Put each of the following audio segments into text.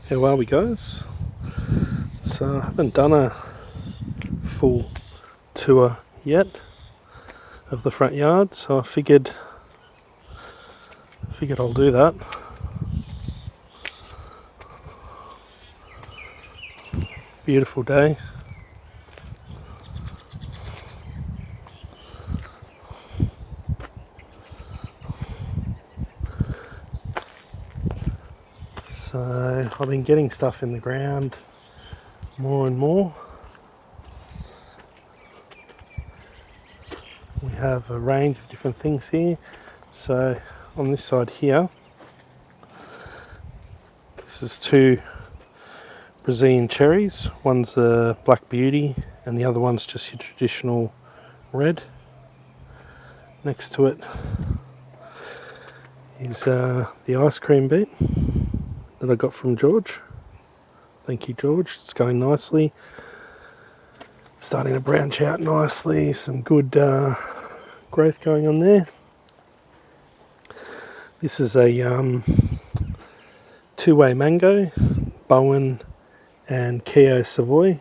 How are we, guys? So I haven't done a full tour yet of the front yard, so I figured I'll do that. Beautiful day. So I've been getting stuff in the ground more and more. We have a range of different things here. So on this side here, this is two Brazilian cherries. One's a Black Beauty and the other one's just your traditional red. Next to it is the ice cream bit that I got from George. Thank you, George. It's going nicely. Starting to branch out nicely. Some good growth going on there. This is a two-way mango, Bowen and Keogh Savoy.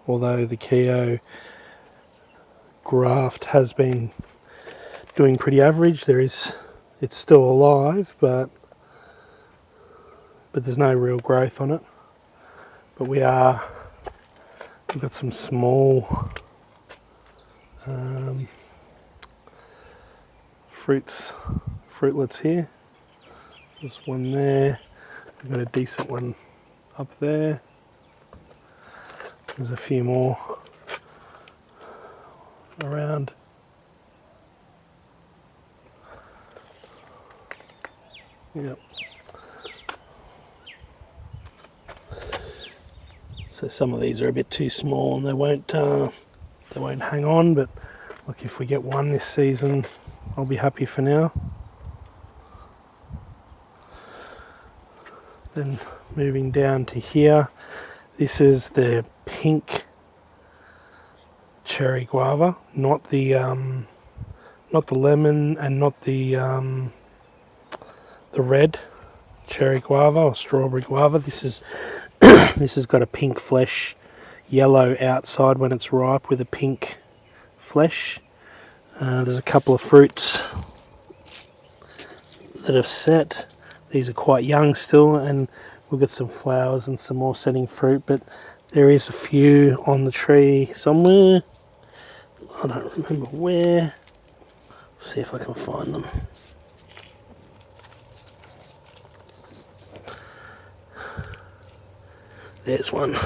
Although the Keogh graft has been doing pretty average, it's still alive, but there's no real growth on it. But we've got some small fruitlets here. There's one there. We've got a decent one up there. There's a few more around. Yep. So some of these are a bit too small and they won't hang on, but look, if we get one this season, I'll be happy for now. Then moving down to here, this is the pink cherry guava, not the lemon and not the red cherry guava or strawberry guava. This has got a pink flesh, yellow outside when it's ripe with a pink flesh. There's a couple of fruits that have set. These are quite young still, and we've got some flowers and some more setting fruit, but there is a few on the tree somewhere. I don't remember where. Let's see if I can find them. There's one.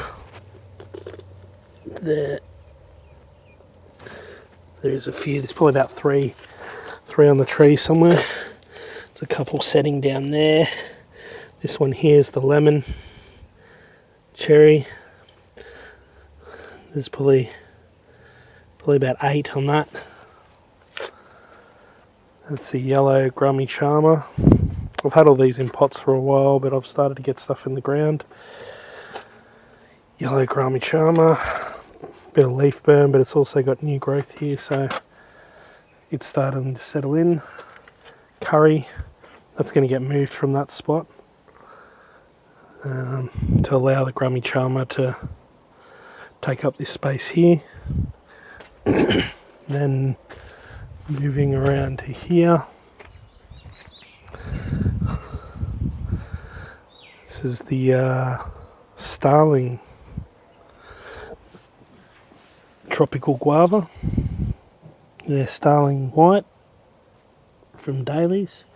There. There's a few. There's probably about three on the tree somewhere. There's a couple setting down there. This one here is the lemon cherry. There's probably about 8 on that. That's the yellow Grummy Charmer. I've had all these in pots for a while, but I've started to get stuff in the ground. Yellow Grummy Charmer, bit of leaf burn, but it's also got new growth here, so it's starting to settle in. Curry, that's going to get moved from that spot to allow the Grummy Charmer to take up this space here. Then moving around to here, this is the Starling Tropical Guava. Yeah, Starling White from Daly's.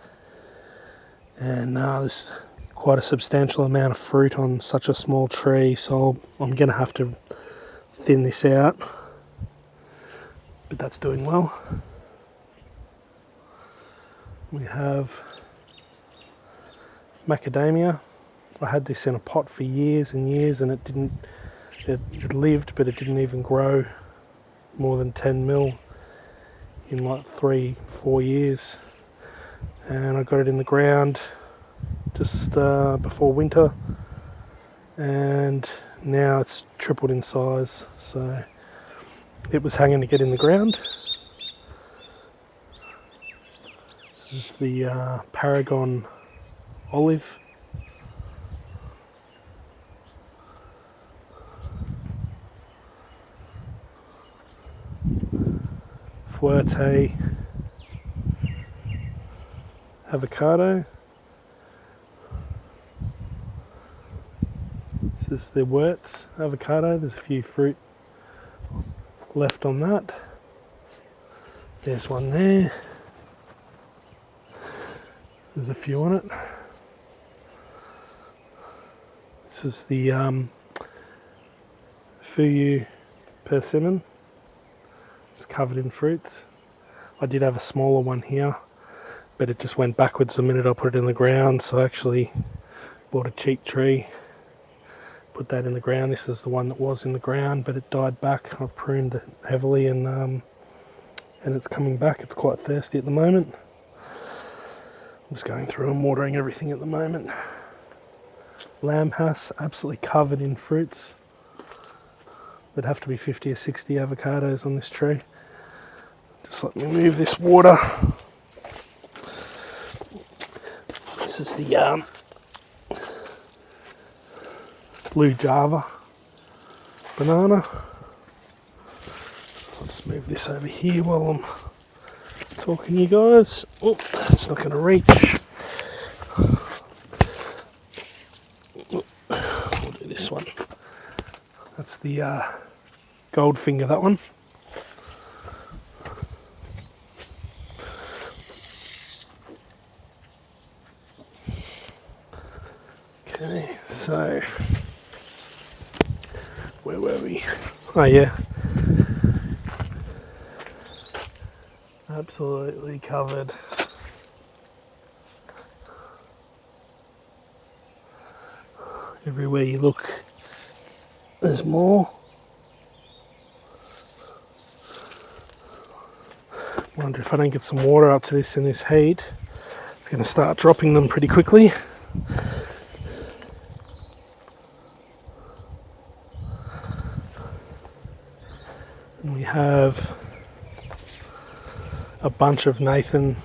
And there's quite a substantial amount of fruit on such a small tree, so I'm going to have to thin this out. But that's doing well. We have macadamia. I had this in a pot for years and years, and it lived, but it didn't even grow more than 10 mil in like 3-4 years. And I got it in the ground just before winter, and now it's tripled in size. So it was hanging to get in the ground. This is the Paragon olive. Fuerte avocado. This is the Wurtz avocado. There's a few fruit left on that. There's one there. There's a few on it. This is the Fuyu persimmon. It's covered in fruits. I did have a smaller one here, but it just went backwards the minute I put it in the ground, so I actually bought a cheap tree, put that in the ground. This is the one that was in the ground, but it died back. I've pruned it heavily and it's coming back. It's quite thirsty at the moment. I'm just going through and watering everything at the moment. Lamb-has, absolutely covered in fruits. There'd have to be 50 or 60 avocados on this tree. Just let me move this water. This is the blue Java banana. I'll just move this over here while I'm talking to you guys. Oh, it's not going to reach. We'll do this one. That's the Goldfinger, that one. Okay, so where were we? Oh yeah, absolutely covered. Everywhere you look, there's more. Wonder if I don't get some water up to this in this heat, it's going to start dropping them pretty quickly. And we have a bunch of Nathan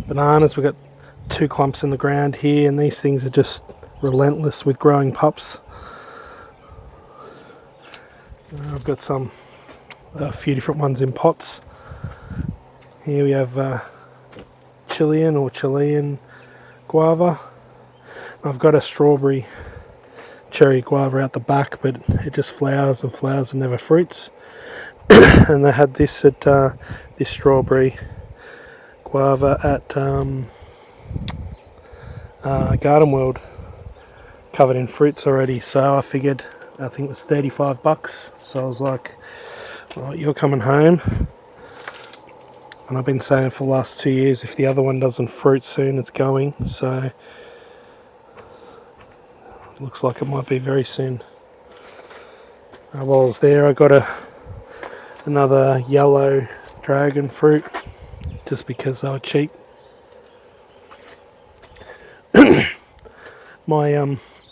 bananas. We've got 2 clumps in the ground here, and these things are just relentless with growing pups. I've got a few different ones in pots. Here we have Chilean guava. I've got a strawberry cherry guava out the back, but it just flowers and flowers and never fruits. And they had this at this strawberry guava at Garden World, covered in fruits already. So I figured, I think it was $35. So I was like, well, you're coming home. And I've been saying for the last 2 years, if the other one doesn't fruit soon, it's going. So it looks like it might be very soon. While I was there, I got another yellow dragon fruit, just because they were cheap. My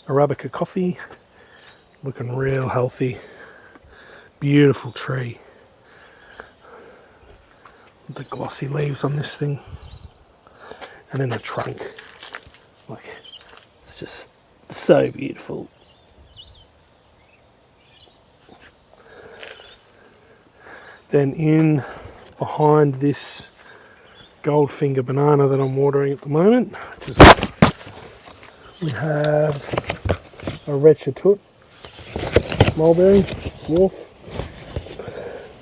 Arabica coffee, looking real healthy. Beautiful tree. The glossy leaves on this thing, and then the trunk, like, it's just so beautiful. Then in behind this Goldfinger banana that I'm watering at the moment, we have a Red Chateau mulberry dwarf.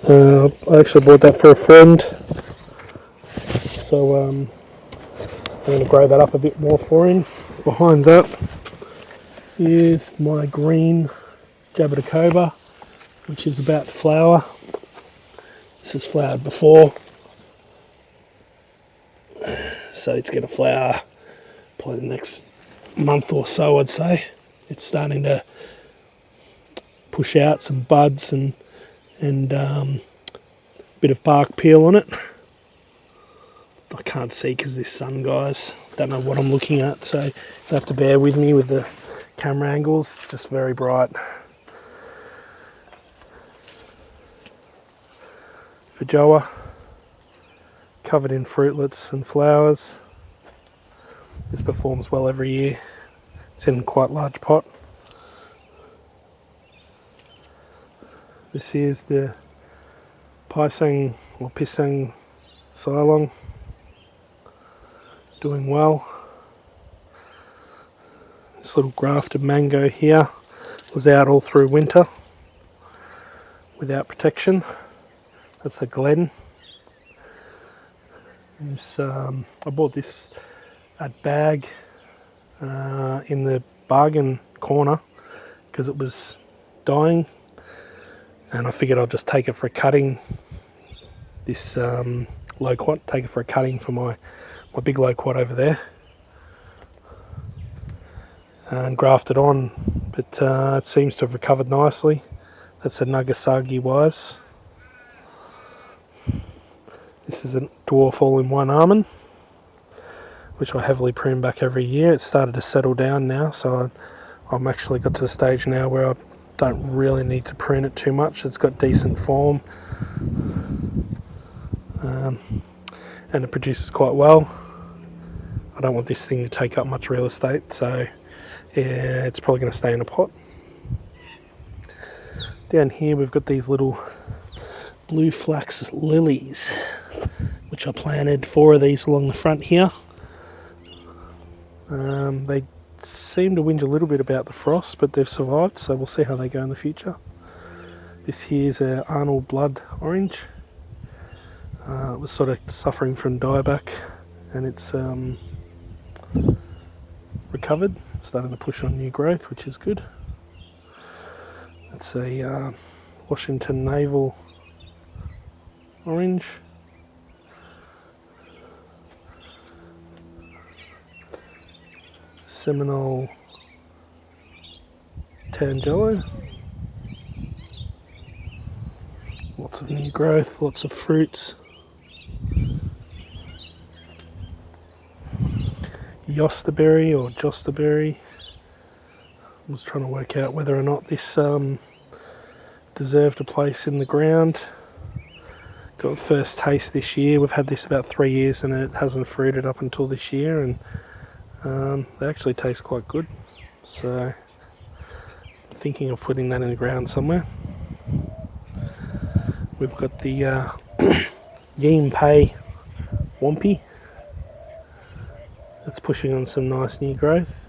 I actually bought that for a friend, so I'm going to grow that up a bit more for him. Behind that is my green Jabberjacoba, which is about to flower. This has flowered before, so it's going to flower probably the next month or so, I'd say. It's starting to push out some buds and a bit of bark peel on it. I can't see because this sun, guys. Don't know what I'm looking at, so you have to bear with me with the camera angles. It's just very bright. Feijoa, covered in fruitlets and flowers. This performs well every year. It's in a quite large pot. This is the Pisang More pisang silong, doing well. This little grafted mango here was out all through winter without protection. That's a Glen. I bought this at Bag in the bargain corner because it was dying, and I figured I'd just take it for a cutting. This loquat, take it for a cutting for my big loquat over there, and graft it on, but it seems to have recovered nicely. That's a Nagasaki wise. This is a dwarf all-in-one almond, which I heavily prune back every year. It's started to settle down now, so I'm actually got to the stage now where I don't really need to prune it too much. It's got decent form, and it produces quite well. I don't want this thing to take up much real estate, so yeah, it's probably going to stay in a pot. Down here we've got these little blue flax lilies, which I planted 4 of these along the front here. They seem to whinge a little bit about the frost, but they've survived, so we'll see how they go in the future. This here's a Arnold Blood Orange. It was sort of suffering from dieback, and it's recovered, starting to push on new growth, which is good. It's a Washington Naval Orange. Seminole Tangelo. Lots of new growth, lots of fruits. Yosterberry or Josterberry. I was trying to work out whether or not this deserved a place in the ground. Got first taste this year. We've had this about 3 years and it hasn't fruited up until this year, and they actually taste quite good. So thinking of putting that in the ground somewhere. We've got the Yeem Pei Wampy. That's pushing on some nice new growth.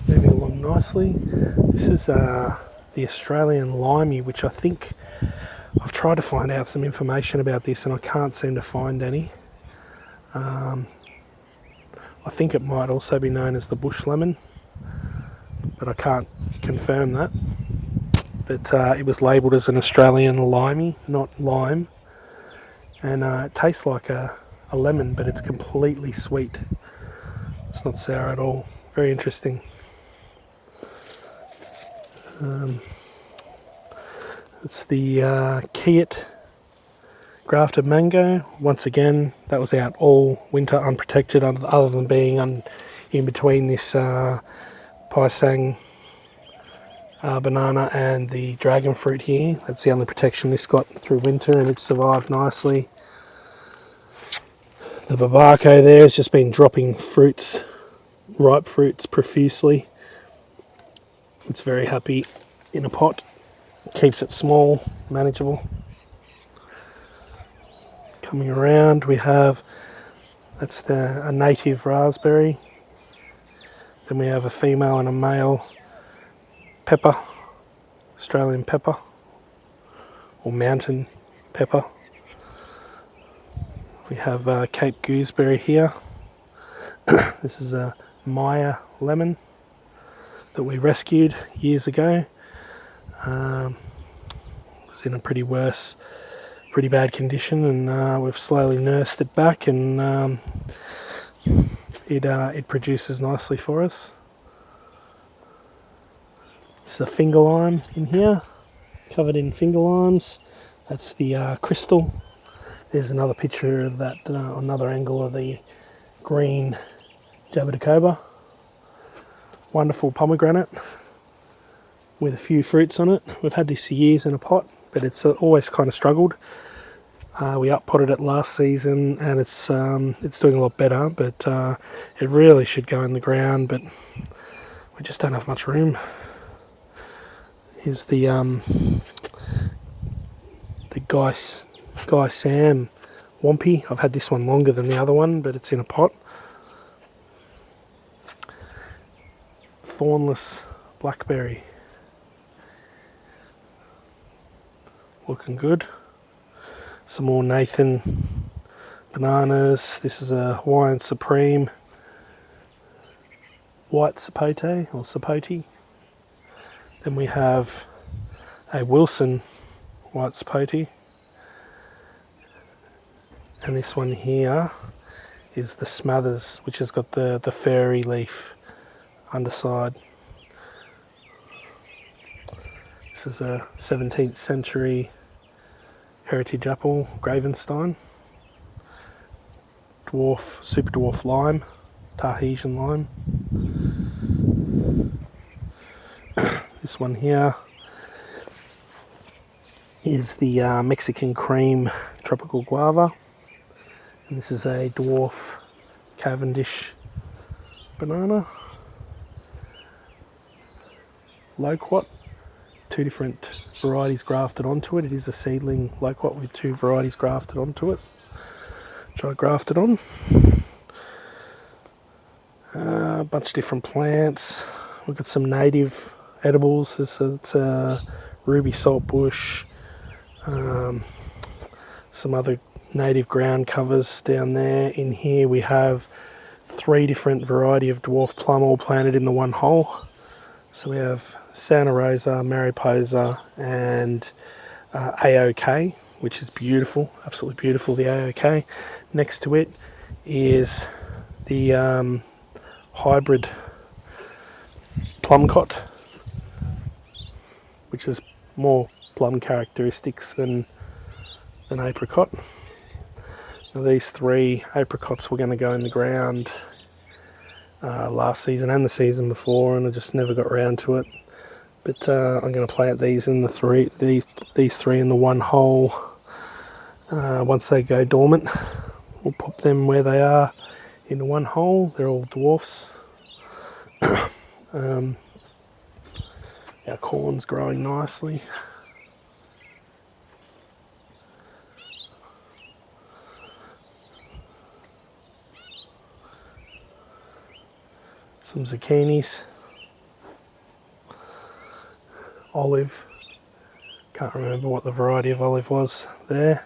Moving along nicely. This is the Australian Limey, which I think I've tried to find out some information about this and I can't seem to find any. I think it might also be known as the bush lemon, but I can't confirm that. But it was labelled as an Australian Limey, not lime, and it tastes like a lemon, but it's completely sweet. It's not sour at all. Very interesting. It's the Kiat grafted mango. Once again, that was out all winter unprotected, other than being in between this pisang banana and the dragon fruit here. That's the only protection this got through winter, and it's survived nicely. The Babako there has just been dropping fruits, ripe fruits profusely. It's very happy in a pot. Keeps it small, manageable. Coming around, we have, that's a native raspberry. Then we have a female and a male pepper, Australian pepper, or mountain pepper. We have Cape Gooseberry here. This is a Maya lemon that we rescued years ago. It was in a pretty bad condition, and we've slowly nursed it back, and it produces nicely for us. It's a finger lime in here, covered in finger limes. That's the crystal. There's another picture of that, another angle of the green Jabberdacoba. Wonderful pomegranate with a few fruits on it. We've had this for years in a pot, but it's always kind of struggled. We up-potted it last season, and it's doing a lot better, but it really should go in the ground, but we just don't have much room. Here's the the Guy Sam Wampy. I've had this one longer than the other one, but it's in a pot. Thornless blackberry. Looking good. Some more Nathan bananas. This is a Hawaiian Supreme white sapote or sapote. Then we have a Wilson white sapote. And this one here is the Smathers, which has got the fairy leaf underside. This is a 17th century heritage apple, Gravenstein. Dwarf, super dwarf lime, Tahitian lime. This one here is the Mexican cream tropical guava. And this is a dwarf Cavendish banana. Loquat, 2 different varieties grafted onto it. It is a seedling loquat with 2 varieties grafted onto it, which I grafted on. A bunch of different plants. We've got some native edibles. It's a ruby saltbush, some other native ground covers down there. In here we have 3 different variety of dwarf plum all planted in the one hole. So we have Santa Rosa, Mariposa and AOK, which is beautiful, absolutely beautiful, the AOK. Next to it is the hybrid plumcot, which has more plum characteristics than apricot. Now these 3 apricots were going to go in the ground last season and the season before, and I just never got around to it. But I'm going to plant these in these 3 in the one hole. Once they go dormant, we'll pop them where they are in the one hole. They're all dwarfs. Our corn's growing nicely. Some zucchinis. Olive. Can't remember what the variety of olive was there.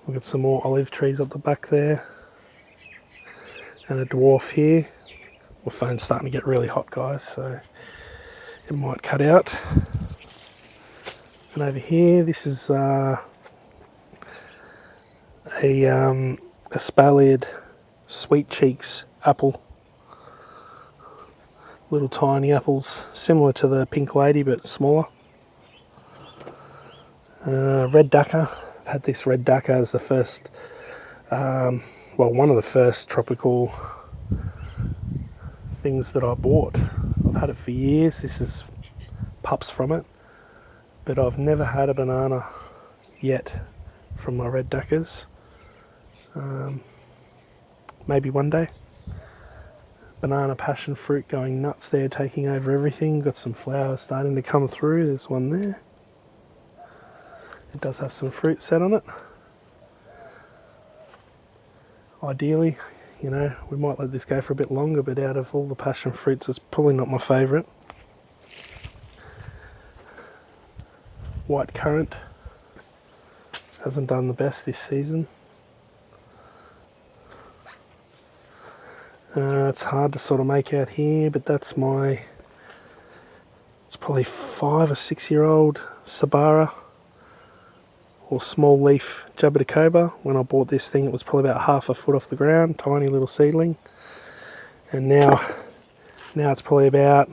We've got some more olive trees up the back there. And a dwarf here. My phone's starting to get really hot, guys, so it might cut out. And over here, this is a Spalliard Sweet Cheeks apple. Little tiny apples, similar to the Pink Lady but smaller. Red Ducker. I've had this Red Ducker as the first, one of the first tropical things that I bought. I've had it for years. This is pups from it, but I've never had a banana yet from my Red Duckers. Maybe one day. Banana passion fruit going nuts there, taking over everything. Got some flowers starting to come through. There's one there. It does have some fruit set on it. Ideally, we might let this go for a bit longer, but out of all the passion fruits, it's probably not my favourite. White currant hasn't done the best this season. It's hard to sort of make out here, but that's it's probably 5 or 6 year old Sabara or small leaf Jabatacoba. When I bought this thing, it was probably about 1/2 foot off the ground, tiny little seedling. And now it's probably about,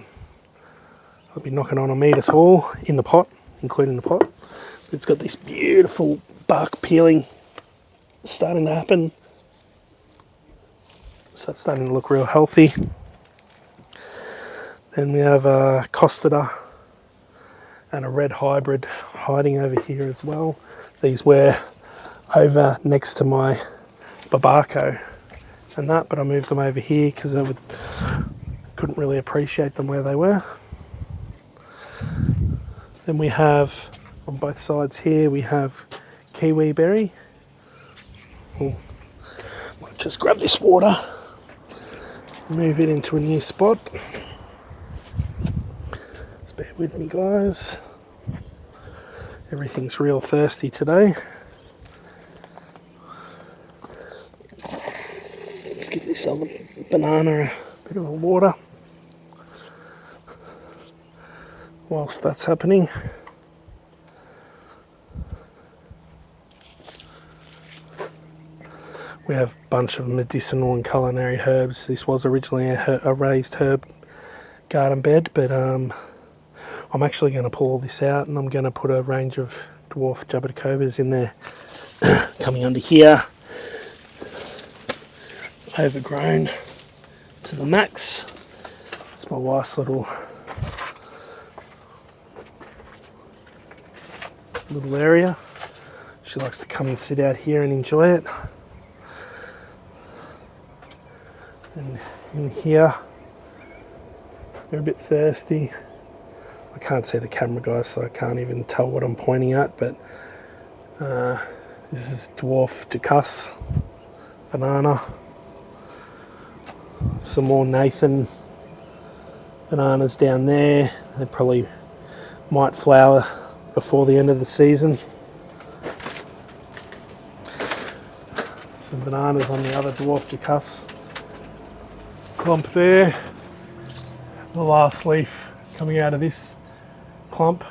I'll be knocking on a metre tall in the pot, including the pot. It's got this beautiful bark peeling starting to happen. So it's starting to look real healthy. Then we have a Costida and a red hybrid hiding over here as well. These were over next to my Babaco and that, but I moved them over here because I couldn't really appreciate them where they were. Then we have On both sides here we have kiwi berry. I'll just grab this water, move it into a new spot. Just bear with me, guys. Everything's real thirsty today. Let's give this other banana a bit of a water whilst that's happening. We have a bunch of medicinal and culinary herbs. This was originally a raised herb garden bed, but I'm actually going to pull all this out and I'm going to put a range of dwarf jaboticobas in there. Coming under here, overgrown to the max. It's my wife's little area. She likes to come and sit out here and enjoy it. And in here, they're a bit thirsty. I can't see the camera, guys, so I can't even tell what I'm pointing at, but this is dwarf jacus banana. Some more Nathan bananas down there. They probably might flower before the end of the season. Some bananas on the other dwarf jacus clump there. The last leaf coming out of this clump.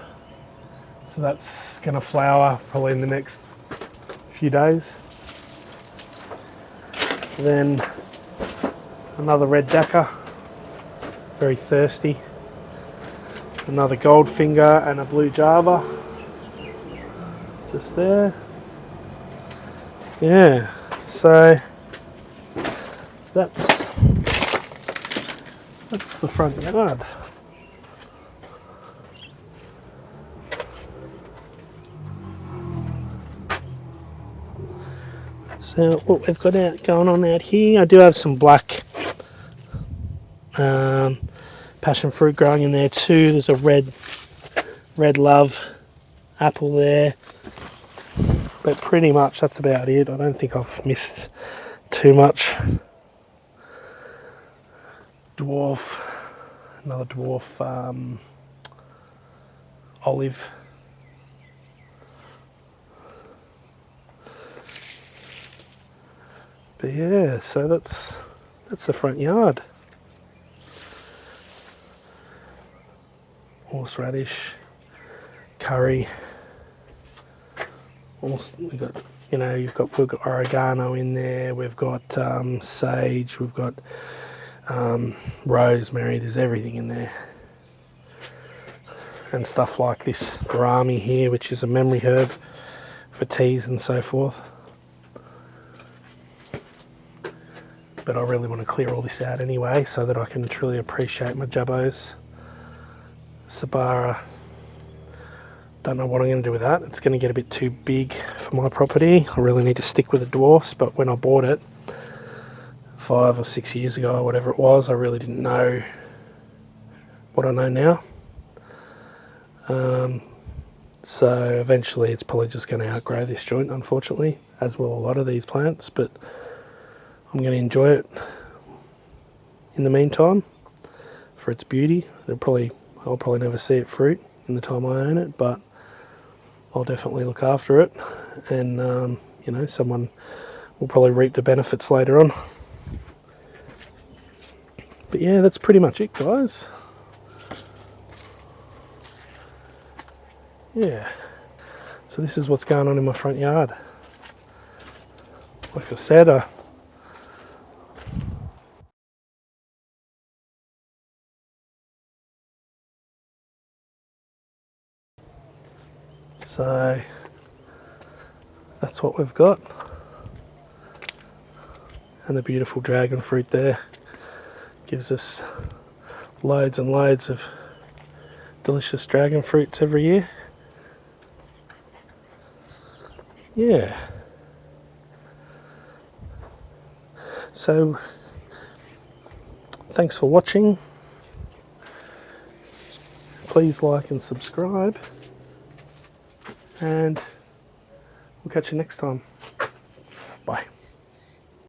So that's going to flower probably in the next few days. Then another red dacca, very thirsty. Another goldfinger and a blue java, just there. Yeah, so that's the front yard. So what we've got going on out here, I do have some black passion fruit growing in there too. There's a red love apple there, but pretty much that's about it. I don't think I've missed too much. Another dwarf olive. But yeah, so that's the front yard. Horseradish, curry. Also, we've got oregano in there. We've got sage. We've got rosemary. There's everything in there, and stuff like this gourami here, which is a memory herb for teas and so forth. But I really want to clear all this out anyway so that I can truly appreciate my jabos. Sabara, don't know what I'm going to do with that. It's going to get a bit too big for my property. I really need to stick with the dwarfs, but when I bought it 5 or 6 years ago or whatever it was, I really didn't know what I know now. So eventually it's probably just going to outgrow this joint, unfortunately, as will a lot of these plants, but I'm going to enjoy it in the meantime for its beauty. I'll probably never see it fruit in the time I own it, but I'll definitely look after it, and someone will probably reap the benefits later on. But yeah, that's pretty much it, guys. Yeah, so this is what's going on in my front yard. Like I said, so that's what we've got, and the beautiful dragon fruit there gives us loads and loads of delicious dragon fruits every year. Yeah, so thanks for watching. Please like and subscribe. and we'll catch you next time. Bye.